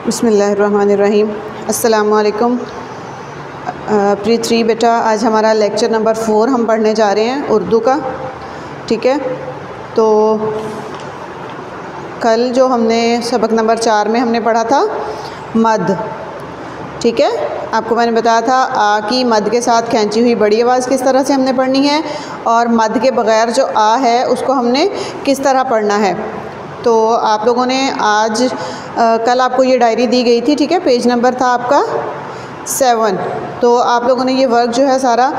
बिस्मिल्लाहिर्रहमानिर्रहीम। अस्सलामुअलैकुम। प्री 3 बेटा, आज हमारा लेक्चर नंबर 4 हम पढ़ने जा रहे हैं उर्दू का। ठीक है, तो कल जो हमने सबक नंबर 4 में हमने पढ़ा था मद। ठीक है, आपको मैंने बताया था आ की मद के साथ खींची हुई बड़ी आवाज़ किस तरह से हमने पढ़नी है और मद के बग़ैर जो आ है उसको हमने किस तरह पढ़ना है। तो आप लोगों ने आज कल आपको ये डायरी दी गई थी। ठीक है, पेज नंबर था आपका 7। तो आप लोगों ने ये वर्क जो है सारा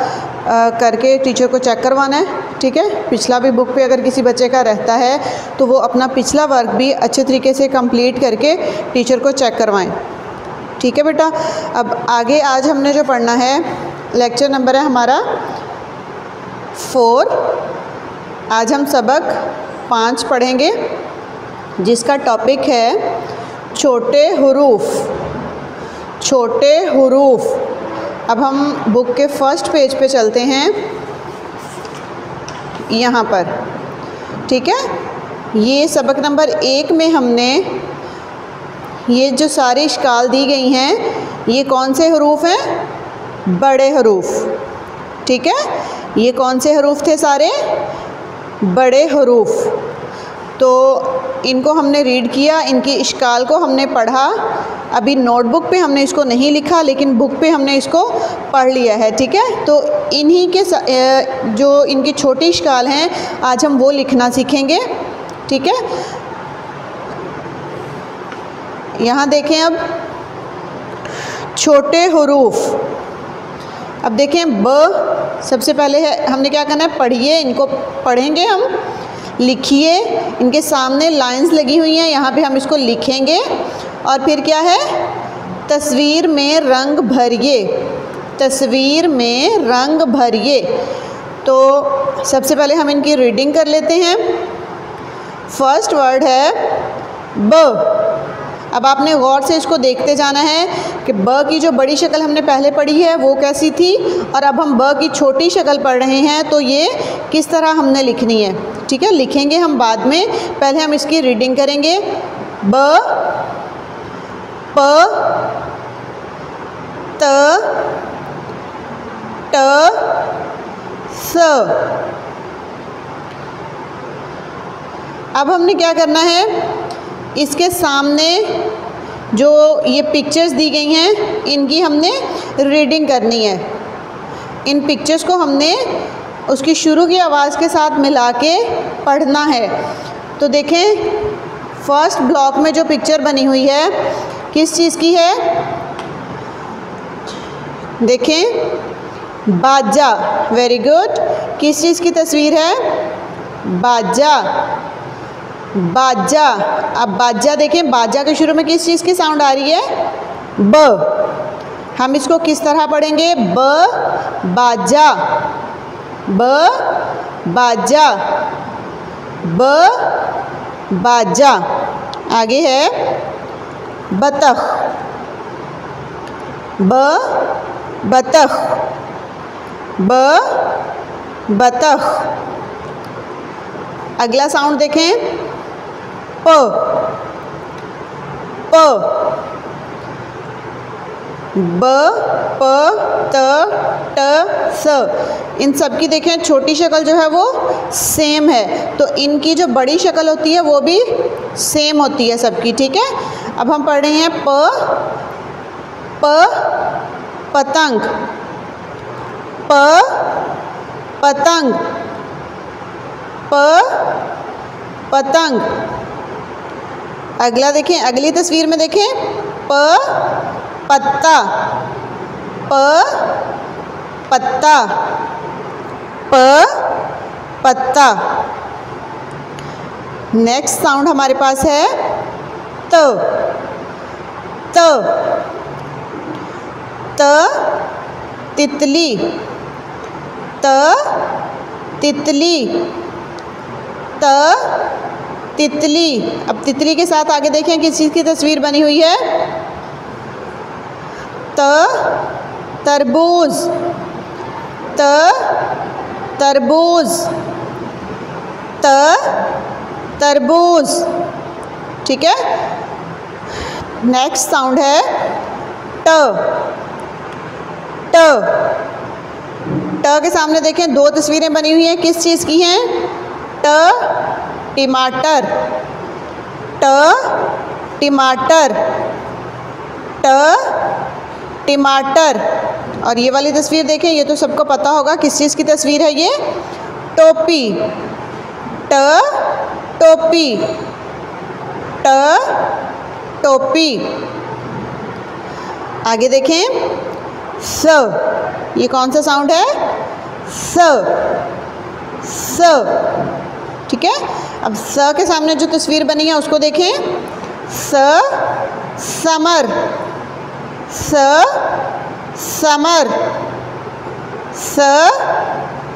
करके टीचर को चेक करवाना है। ठीक है, पिछला भी बुक पे अगर किसी बच्चे का रहता है तो वो अपना पिछला वर्क भी अच्छे तरीके से कंप्लीट करके टीचर को चेक करवाएं। ठीक है बेटा, अब आगे आज हमने जो पढ़ना है लेक्चर नंबर है हमारा 4। आज हम सबक 5 पढ़ेंगे जिसका टॉपिक है छोटे हुरूफ। छोटे हुरूफ। अब हम बुक के फर्स्ट पेज पे चलते हैं, यहाँ पर। ठीक है, ये सबक नंबर 1 में हमने ये जो सारी इश्काल दी गई हैं ये कौन से हरूफ हैं? बड़े हरूफ। ठीक है, ये कौन से हरूफ थे? सारे बड़े हरूफ। तो इनको हमने रीड किया, इनकी इश्काल को हमने पढ़ा। अभी नोटबुक पे हमने इसको नहीं लिखा लेकिन बुक पे हमने इसको पढ़ लिया है। ठीक है, तो इन्हीं के जो इनकी छोटी इश्काल हैं आज हम वो लिखना सीखेंगे। ठीक है, यहाँ देखें अब छोटे हुरूफ। अब देखें ब सबसे पहले है, हमने क्या करना है? पढ़िए, इनको पढ़ेंगे हम, लिखिए। इनके सामने लाइंस लगी हुई हैं, यहाँ पे हम इसको लिखेंगे। और फिर क्या है? तस्वीर में रंग भरिए। तस्वीर में रंग भरिए। तो सबसे पहले हम इनकी रीडिंग कर लेते हैं। फर्स्ट वर्ड है ब। अब आपने गौर से इसको देखते जाना है कि ब की जो बड़ी शक्ल हमने पहले पढ़ी है वो कैसी थी और अब हम ब की छोटी शक्ल पढ़ रहे हैं तो ये किस तरह हमने लिखनी है। ठीक है, लिखेंगे हम बाद में, पहले हम इसकी रीडिंग करेंगे। ब, प, त, ट, स। अब हमने क्या करना है? इसके सामने जो ये पिक्चर्स दी गई हैं इनकी हमने रीडिंग करनी है। इन पिक्चर्स को हमने उसकी शुरू की आवाज़ के साथ मिला के पढ़ना है। तो देखें, फर्स्ट ब्लॉक में जो पिक्चर बनी हुई है किस चीज़ की है? देखें, बाजा। Very good. किस चीज़ की तस्वीर है? बाजा। बाजा। अब बाजा देखें, बाजा के शुरू में किस चीज़ की साउंड आ रही है? ब। हम इसको किस तरह पढ़ेंगे? ब, बाजा। ब, बाजा। ब, बाजा। आगे है बतख। ब, बतख। ब, बतख। अगला साउंड देखें, प। प, ब, प, त, ट, स। इन सब की देखें छोटी शक्ल जो है वो सेम है, तो इनकी जो बड़ी शक्ल होती है वो भी सेम होती है सबकी। ठीक है, अब हम पढ़ रहे हैं प। प, पतंग। प, पतंग। प, पतंग। अगला देखें, अगली तस्वीर में देखें, प, पत्ता। प, पत्ता। प, पत्ता। नेक्स्ट साउंड हमारे पास है त। त, त, तितली। त, तितली। त, तितली। अब तितली के साथ आगे देखें किस चीज़ की तस्वीर बनी हुई है? त, तरबूज। त, तरबूज। त, तरबूज। ठीक है, नेक्स्ट साउंड है ट। ट ट के सामने देखें दो तस्वीरें बनी हुई हैं, किस चीज़ की हैं? ट टमाटर, ट टमाटर, ट टमाटर। और ये वाली तस्वीर देखें, ये तो सबको पता होगा किस चीज़ की तस्वीर है ये? टोपी, ट टोपी, ट टोपी। आगे देखें स, ये कौन सा साउंड है? स, स। ठीक है, अब स के सामने जो तस्वीर बनी है उसको देखें। स समर, स समर, स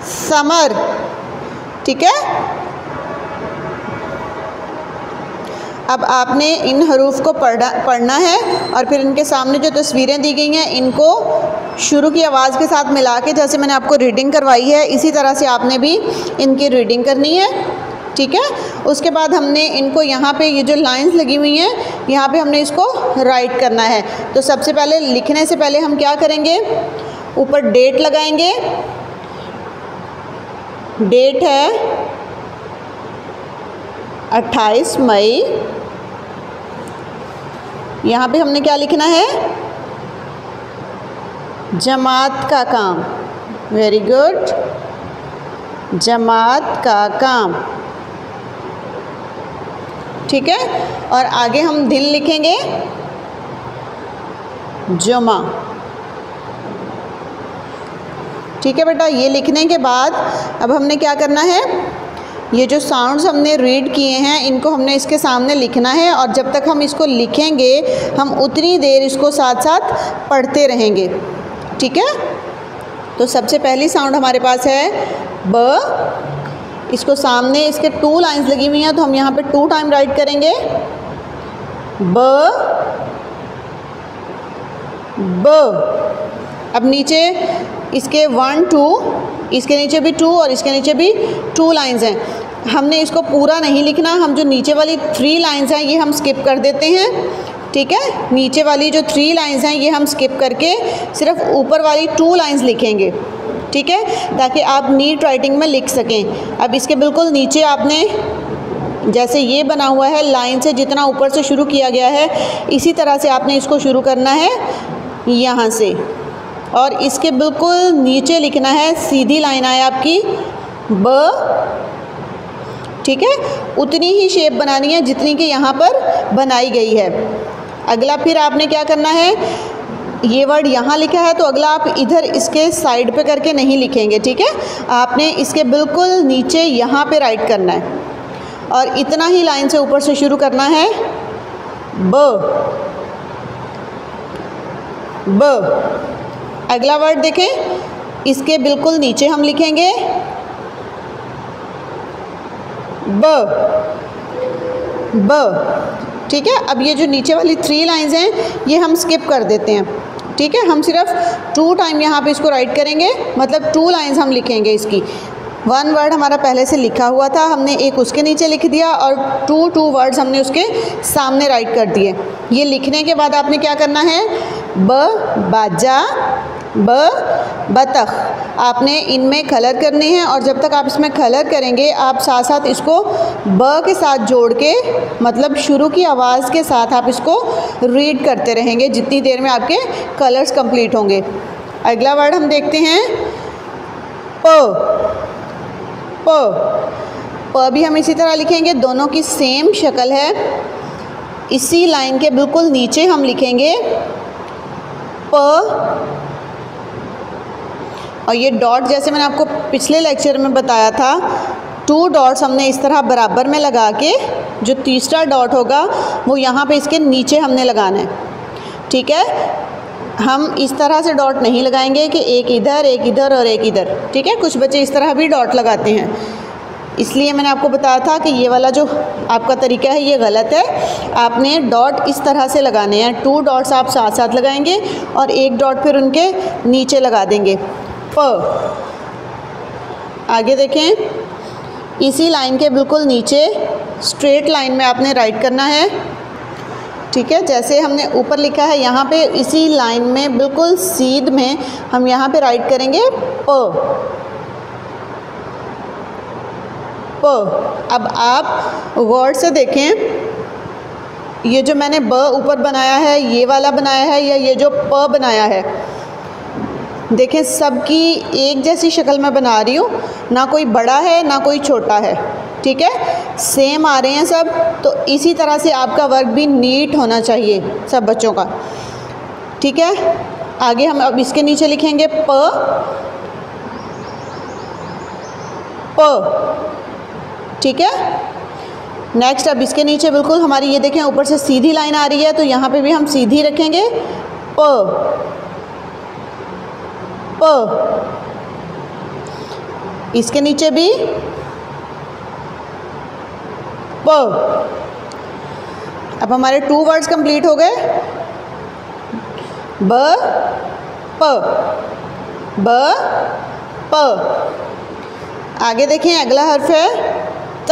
समर। ठीक है, अब आपने इन हरूफ को पढ़ना है और फिर इनके सामने जो तस्वीरें दी गई हैं इनको शुरू की आवाज़ के साथ मिला के, जैसे मैंने आपको रीडिंग करवाई है इसी तरह से आपने भी इनकी रीडिंग करनी है। ठीक है, उसके बाद हमने इनको यहाँ पे ये जो लाइंस लगी हुई हैं यहाँ पे हमने इसको राइट करना है। तो सबसे पहले लिखने से पहले हम क्या करेंगे? ऊपर डेट लगाएंगे। डेट है 28 मई। यहाँ पे हमने क्या लिखना है? जमात का काम। वेरी गुड, जमात का काम। ठीक है, और आगे हम दिन लिखेंगे जुमा। ठीक है बेटा, ये लिखने के बाद अब हमने क्या करना है? ये जो साउंड्स हमने रीड किए हैं इनको हमने इसके सामने लिखना है और जब तक हम इसको लिखेंगे हम उतनी देर इसको साथ साथ पढ़ते रहेंगे। ठीक है, तो सबसे पहली साउंड हमारे पास है ब। इसको सामने इसके 2 लाइंस लगी हुई हैं तो हम यहाँ पे 2 टाइम राइट करेंगे। ब ब। अब नीचे इसके 1 2, इसके नीचे भी 2 और इसके नीचे भी 2 लाइंस हैं। हमने इसको पूरा नहीं लिखना, हम जो नीचे वाली 3 लाइंस हैं ये हम स्किप कर देते हैं। ठीक है, नीचे वाली जो 3 लाइंस हैं ये हम स्किप करके सिर्फ ऊपर वाली 2 लाइंस लिखेंगे। ठीक है, ताकि आप नीट राइटिंग में लिख सकें। अब इसके बिल्कुल नीचे आपने जैसे ये बना हुआ है लाइन से जितना ऊपर से शुरू किया गया है इसी तरह से आपने इसको शुरू करना है यहाँ से, और इसके बिल्कुल नीचे लिखना है, सीधी लाइन आए आपकी ब। ठीक है, उतनी ही शेप बनानी है जितनी कि यहाँ पर बनाई गई है। अगला फिर आपने क्या करना है? ये वर्ड यहाँ लिखा है तो अगला आप इधर इसके साइड पे करके नहीं लिखेंगे। ठीक है, आपने इसके बिल्कुल नीचे यहाँ पे राइट करना है और इतना ही लाइन से ऊपर से शुरू करना है ब ब। अगला वर्ड देखें, इसके बिल्कुल नीचे हम लिखेंगे ब ब। ठीक है, अब ये जो नीचे वाली 3 लाइंस हैं ये हम स्किप कर देते हैं। ठीक है, हम सिर्फ 2 टाइम यहाँ पे इसको राइट करेंगे, मतलब 2 लाइंस हम लिखेंगे इसकी। 1 वर्ड हमारा पहले से लिखा हुआ था, हमने एक उसके नीचे लिख दिया और 2 वर्ड्स हमने उसके सामने राइट कर दिए। ये लिखने के बाद आपने क्या करना है? ब बाजा, ब बतख। आपने इनमें कलर करने हैं और जब तक आप इसमें कलर करेंगे आप साथ साथ इसको ब के साथ जोड़ के, मतलब शुरू की आवाज़ के साथ आप इसको रीड करते रहेंगे जितनी देर में आपके कलर्स कंप्लीट होंगे। अगला वर्ड हम देखते हैं प प। प भी हम इसी तरह लिखेंगे, दोनों की सेम शक्ल है। इसी लाइन के बिल्कुल नीचे हम लिखेंगे प, और ये डॉट जैसे मैंने आपको पिछले लेक्चर में बताया था 2 डॉट्स हमने इस तरह बराबर में लगा के जो तीसरा डॉट होगा वो यहाँ पे इसके नीचे हमने लगाना है। ठीक है, हम इस तरह से डॉट नहीं लगाएंगे कि एक इधर और एक इधर। ठीक है, कुछ बच्चे इस तरह भी डॉट लगाते हैं, इसलिए मैंने आपको बताया था कि ये वाला जो आपका तरीका है ये गलत है। आपने डॉट इस तरह से लगाने हैं, 2 डॉट्स आप साथ साथ लगाएंगे और एक डॉट फिर उनके नीचे लगा देंगे प। आगे देखें, इसी लाइन के बिल्कुल नीचे स्ट्रेट लाइन में आपने राइट करना है। ठीक है, जैसे हमने ऊपर लिखा है यहाँ पे इसी लाइन में बिल्कुल सीध में हम यहाँ पे राइट करेंगे प। अब आप वर्ड से देखें, ये जो मैंने ब ऊपर बनाया है, ये वाला बनाया है, या ये जो प बनाया है, देखें सबकी एक जैसी शक्ल में बना रही हूँ, ना कोई बड़ा है ना कोई छोटा है, ठीक है, सेम आ रहे हैं सब। तो इसी तरह से आपका वर्क भी नीट होना चाहिए सब बच्चों का, ठीक है। आगे हम अब इसके नीचे लिखेंगे प, ठीक है। नेक्स्ट अब इसके नीचे बिल्कुल हमारी ये देखें ऊपर से सीधी लाइन आ रही है, तो यहाँ पे भी हम सीधी रखेंगे प। इसके नीचे भी प। अब हमारे 2 वर्ड्स कंप्लीट हो गए, ब प, ब प। आगे देखें अगला हर्फ है त।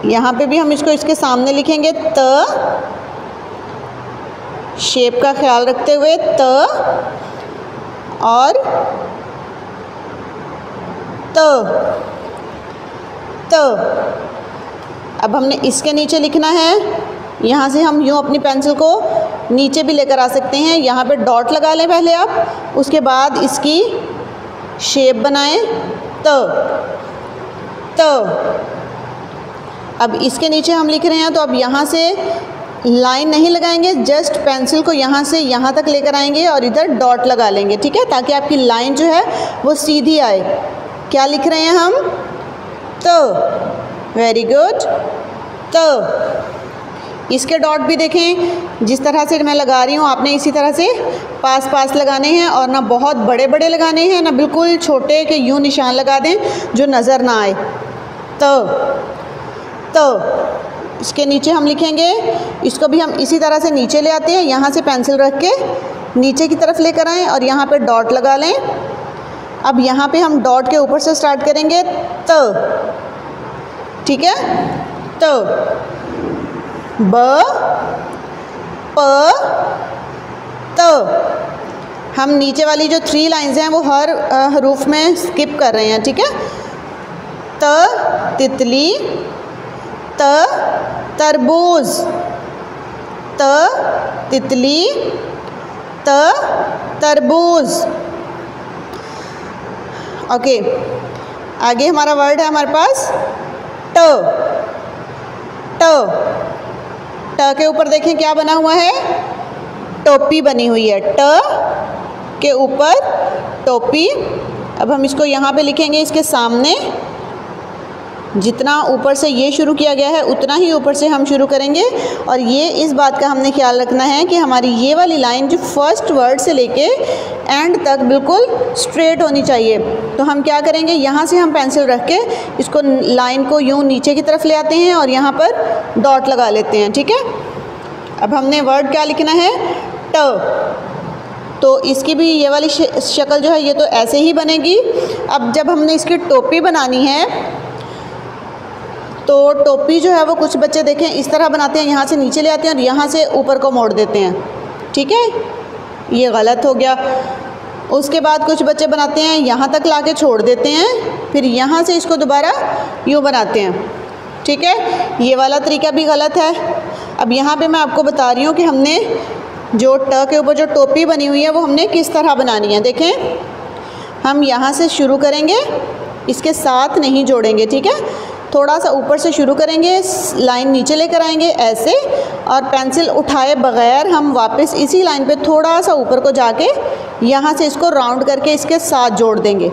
यहाँ पे भी हम इसको इसके सामने लिखेंगे त, शेप का ख्याल रखते हुए त और त। अब हमने इसके नीचे लिखना है, यहाँ से हम यूँ अपनी पेंसिल को नीचे भी लेकर आ सकते हैं, यहाँ पे डॉट लगा लें पहले आप, उसके बाद इसकी शेप बनाएं त। अब इसके नीचे हम लिख रहे हैं, तो अब यहाँ से लाइन नहीं लगाएंगे, जस्ट पेंसिल को यहाँ से यहाँ तक लेकर आएंगे और इधर डॉट लगा लेंगे, ठीक है, ताकि आपकी लाइन जो है वो सीधी आए। क्या लिख रहे हैं हम? त। वेरी गुड, त। इसके डॉट भी देखें, जिस तरह से मैं लगा रही हूँ आपने इसी तरह से पास पास लगाने हैं, और ना बहुत बड़े बड़े लगाने हैं ना बिल्कुल छोटे के यूँ निशान लगा दें जो नज़र ना आए। त। इसके नीचे हम लिखेंगे, इसको भी हम इसी तरह से नीचे ले आते हैं, यहाँ से पेंसिल रख के नीचे की तरफ लेकर आएँ और यहाँ पे डॉट लगा लें। अब यहाँ पे हम डॉट के ऊपर से स्टार्ट करेंगे त, ठीक है, त, ब प त। हम नीचे वाली जो 3 लाइंस हैं वो हर हरूफ में स्किप कर रहे हैं, ठीक है। त तितली, त तरबूज, त तितली, त तरबूज। ओके, आगे हमारा वर्ड है हमारे पास ट। ट के ऊपर देखें क्या बना हुआ है, टोपी बनी हुई है, ट के ऊपर टोपी। अब हम इसको यहाँ पे लिखेंगे इसके सामने, जितना ऊपर से ये शुरू किया गया है उतना ही ऊपर से हम शुरू करेंगे, और ये इस बात का हमने ख्याल रखना है कि हमारी ये वाली लाइन जो फर्स्ट वर्ड से लेके एंड तक बिल्कुल स्ट्रेट होनी चाहिए। तो हम क्या करेंगे, यहाँ से हम पेंसिल रख के इसको लाइन को यूँ नीचे की तरफ ले आते हैं और यहाँ पर डॉट लगा लेते हैं, ठीक है। अब हमने वर्ड क्या लिखना है, ट। तो इसकी भी ये वाली शक्ल जो है ये तो ऐसे ही बनेगी। अब जब हमने इसकी टोपी बनानी है, तो टोपी जो है वो कुछ बच्चे देखें इस तरह बनाते हैं, यहाँ से नीचे ले आते हैं और यहाँ से ऊपर को मोड़ देते हैं, ठीक है, ये गलत हो गया। उसके बाद कुछ बच्चे बनाते हैं यहाँ तक लाके छोड़ देते हैं, फिर यहाँ से इसको दोबारा यूँ बनाते हैं, ठीक है, ये वाला तरीका भी गलत है। अब यहाँ पे मैं आपको बता रही हूँ कि हमने जो ट के ऊपर जो टोपी बनी हुई है वो हमने किस तरह बनानी है। देखें, हम यहाँ से शुरू करेंगे, इसके साथ नहीं जोड़ेंगे, ठीक है, थोड़ा सा ऊपर से शुरू करेंगे, लाइन नीचे लेकर आएंगे ऐसे, और पेंसिल उठाए बगैर हम वापस इसी लाइन पे थोड़ा सा ऊपर को जाके यहाँ से इसको राउंड करके इसके साथ जोड़ देंगे,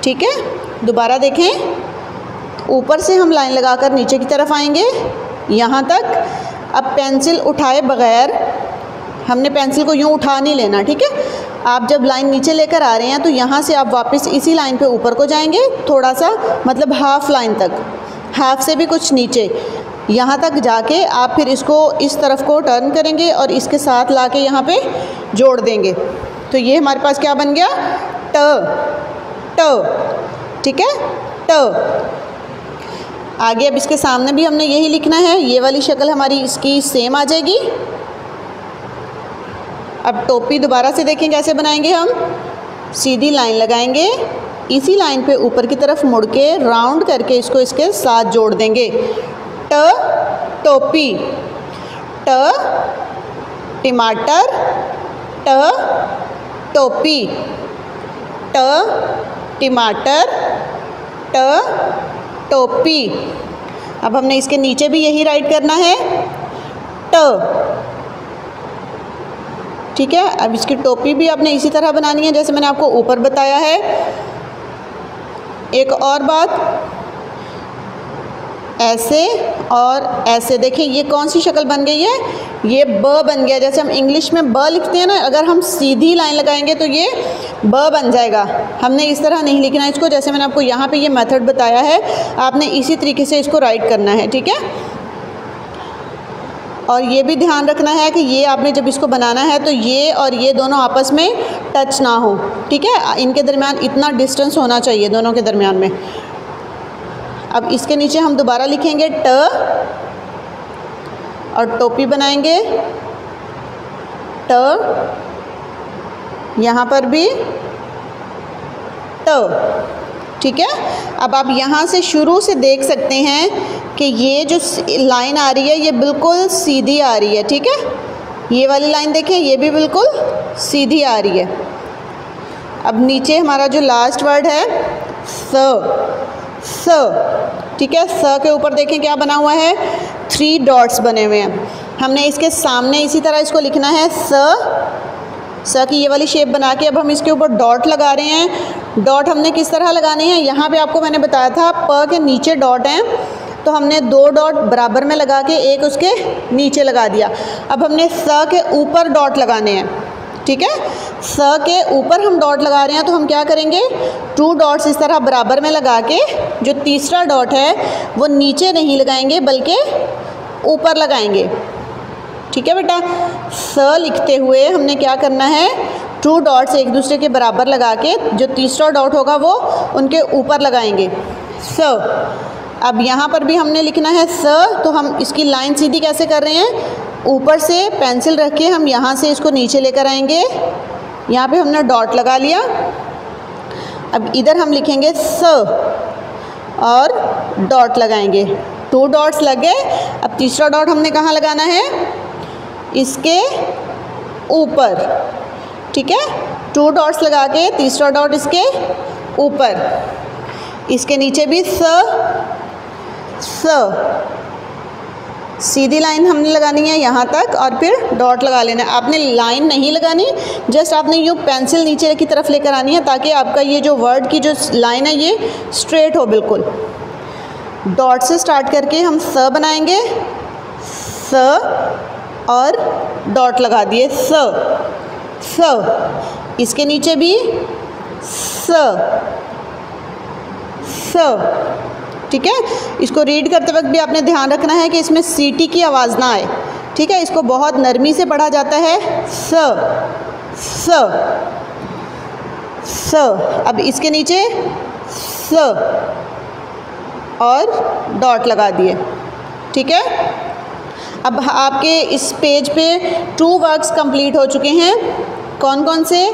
ठीक है। दोबारा देखें, ऊपर से हम लाइन लगाकर नीचे की तरफ आएंगे यहाँ तक। अब पेंसिल उठाए बगैर, हमने पेंसिल को यूँ उठा नहीं लेना, ठीक है। आप जब लाइन नीचे लेकर आ रहे हैं तो यहाँ से आप वापस इसी लाइन पे ऊपर को जाएंगे थोड़ा सा, मतलब हाफ लाइन तक, हाफ से भी कुछ नीचे, यहाँ तक जाके आप फिर इसको इस तरफ को टर्न करेंगे और इसके साथ लाके यहाँ पे जोड़ देंगे। तो ये हमारे पास क्या बन गया, ट, ठीक है, ट। आगे अब इसके सामने भी हमने यही लिखना है, ये वाली शक्ल हमारी इसकी सेम आ जाएगी। अब टोपी दोबारा से देखें कैसे बनाएंगे हम। सीधी लाइन लगाएंगे, इसी लाइन पे ऊपर की तरफ मुड़ के राउंड करके इसको इसके साथ जोड़ देंगे। ट टोपी, ट टमाटर, ट टोपी, ट टमाटर, ट टोपी। अब हमने इसके नीचे भी यही राइट करना है, ट। ठीक है, अब इसकी टोपी भी आपने इसी तरह बनानी है जैसे मैंने आपको ऊपर बताया है। एक और बात, ऐसे और ऐसे, देखिए ये कौन सी शक्ल बन गई है, ये ब बन गया। जैसे हम इंग्लिश में ब लिखते हैं ना, अगर हम सीधी लाइन लगाएंगे तो ये ब बन जाएगा। हमने इस तरह नहीं लिखना इसको, जैसे मैंने आपको यहाँ पे ये मेथड बताया है, आपने इसी तरीके से इसको राइट करना है। ठीक है, और ये भी ध्यान रखना है कि ये आपने जब इसको बनाना है तो ये और ये दोनों आपस में टच ना हो। ठीक है, इनके दरमियान इतना डिस्टेंस होना चाहिए दोनों के दरमियान में। अब इसके नीचे हम दोबारा लिखेंगे ट और टोपी बनाएंगे, ट, यहाँ पर भी ट। ठीक है, अब आप यहाँ से शुरू से देख सकते हैं कि ये जो लाइन आ रही है ये बिल्कुल सीधी आ रही है। ठीक है, ये वाली लाइन देखें, ये भी बिल्कुल सीधी आ रही है। अब नीचे हमारा जो लास्ट वर्ड है स, ठीक है, स के ऊपर देखें क्या बना हुआ है, 3 डॉट्स बने हुए हैं। हमने इसके सामने इसी तरह इसको लिखना है, स की ये वाली शेप बना के अब हम इसके ऊपर डॉट लगा रहे हैं। डॉट हमने किस तरह लगाने हैं, यहाँ पे आपको मैंने बताया था प के नीचे डॉट हैं, तो हमने 2 डॉट बराबर में लगा के एक उसके नीचे लगा दिया। अब हमने स के ऊपर डॉट लगाने हैं। ठीक है, स के ऊपर हम डॉट लगा रहे हैं, तो हम क्या करेंगे, 2 डॉट्स इस तरह बराबर में लगा के जो तीसरा डॉट है वो नीचे नहीं लगाएंगे बल्कि ऊपर लगाएंगे। ठीक है बेटा, स लिखते हुए हमने क्या करना है, 2 डॉट्स एक दूसरे के बराबर लगा के जो तीसरा डॉट होगा वो उनके ऊपर लगाएंगे, स। अब यहाँ पर भी हमने लिखना है स, तो हम इसकी लाइन सीधी कैसे कर रहे हैं, ऊपर से पेंसिल रख के हम यहाँ से इसको नीचे लेकर आएंगे। यहाँ पे हमने डॉट लगा लिया। अब इधर हम लिखेंगे स और डॉट लगाएंगे, 2 डॉट्स लग गए। अब तीसरा डॉट हमने कहाँ लगाना है, इसके ऊपर। ठीक है, 2 डॉट्स लगा के तीसरा डॉट इसके ऊपर। इसके नीचे भी स, सीधी लाइन हमने लगानी है यहाँ तक और फिर डॉट लगा लेना है। आपने लाइन नहीं लगानी, जस्ट आपने यूँ पेंसिल नीचे की तरफ लेकर आनी है ताकि आपका ये जो वर्ड की जो लाइन है ये स्ट्रेट हो बिल्कुल। डॉट से स्टार्ट करके हम स बनाएंगे, स और डॉट लगा दिए, स। इसके नीचे भी स। ठीक है, इसको रीड करते वक्त भी आपने ध्यान रखना है कि इसमें सीटी की आवाज़ ना आए। ठीक है, इसको बहुत नरमी से पढ़ा जाता है, स। अब इसके नीचे स और डॉट लगा दिए। ठीक है, अब आपके इस पेज पे 2 वर्क्स कंप्लीट हो चुके हैं। कौन कौन से,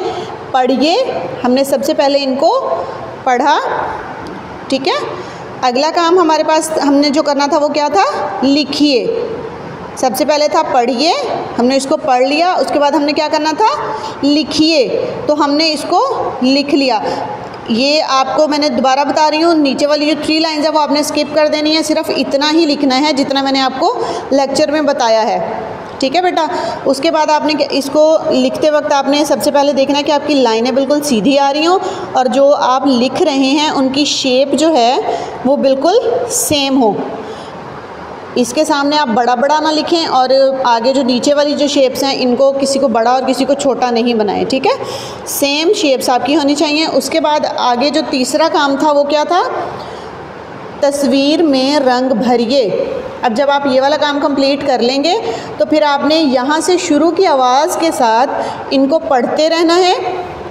पढ़िए, हमने सबसे पहले इनको पढ़ा। ठीक है, अगला काम हमारे पास हमने जो करना था वो क्या था, लिखिए। सबसे पहले था पढ़िए, हमने इसको पढ़ लिया, उसके बाद हमने क्या करना था, लिखिए, तो हमने इसको लिख लिया। ये आपको मैंने दोबारा बता रही हूँ, नीचे वाली जो 3 लाइन्स है वो आपने स्किप कर देनी है, सिर्फ इतना ही लिखना है जितना मैंने आपको लेक्चर में बताया है। ठीक है बेटा, उसके बाद आपने इसको लिखते वक्त आपने सबसे पहले देखना है कि आपकी लाइनें बिल्कुल सीधी आ रही हों और जो आप लिख रहे हैं उनकी शेप जो है वो बिल्कुल सेम हो। इसके सामने आप बड़ा बड़ा ना लिखें और आगे जो नीचे वाली जो शेप्स हैं इनको किसी को बड़ा और किसी को छोटा नहीं बनाएं। ठीक है, सेम शेप्स आपकी होनी चाहिए। उसके बाद आगे जो तीसरा काम था वो क्या था, तस्वीर में रंग भरिए। अब जब आप ये वाला काम कंप्लीट कर लेंगे तो फिर आपने यहाँ से शुरू की आवाज़ के साथ इनको पढ़ते रहना है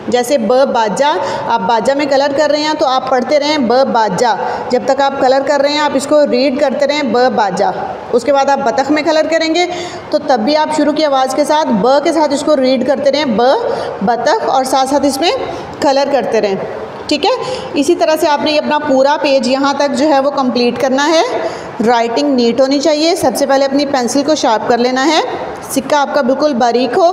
जैसे ब बाजा, आप बाजा में कलर कर रहे हैं तो आप पढ़ते रहें ब बाजा, जब तक आप कलर कर रहे हैं आप इसको रीड करते रहें ब बाजा। उसके बाद आप बतख में कलर करेंगे तो तब भी आप शुरू की आवाज़ के साथ ब के साथ इसको रीड करते रहें ब बतख, और साथ साथ इसमें कलर करते रहें। ठीक है, इसी तरह से आपने ये अपना पूरा पेज यहाँ तक जो है वो कंप्लीट करना है। राइटिंग नीट होनी चाहिए। सबसे पहले अपनी पेंसिल को शार्प कर लेना है, सिक्का आपका बिल्कुल बारीक हो,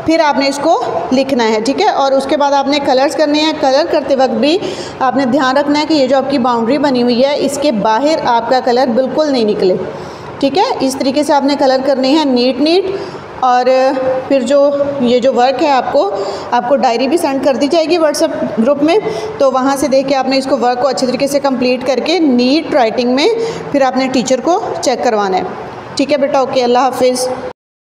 फिर आपने इसको लिखना है। ठीक है, और उसके बाद आपने कलर्स करने हैं। कलर करते वक्त भी आपने ध्यान रखना है कि ये जो आपकी बाउंड्री बनी हुई है इसके बाहर आपका कलर बिल्कुल नहीं निकले। ठीक है, इस तरीके से आपने कलर करने हैं नीट। और फिर जो ये जो वर्क है आपको डायरी भी सेंड कर दी जाएगी व्हाट्सएप ग्रुप में, तो वहाँ से देख के आपने इसको वर्क को अच्छे तरीके से कंप्लीट करके नीट राइटिंग में फिर आपने टीचर को चेक करवाना है। ठीक है बेटा, ओके, अल्लाह हाफिज़।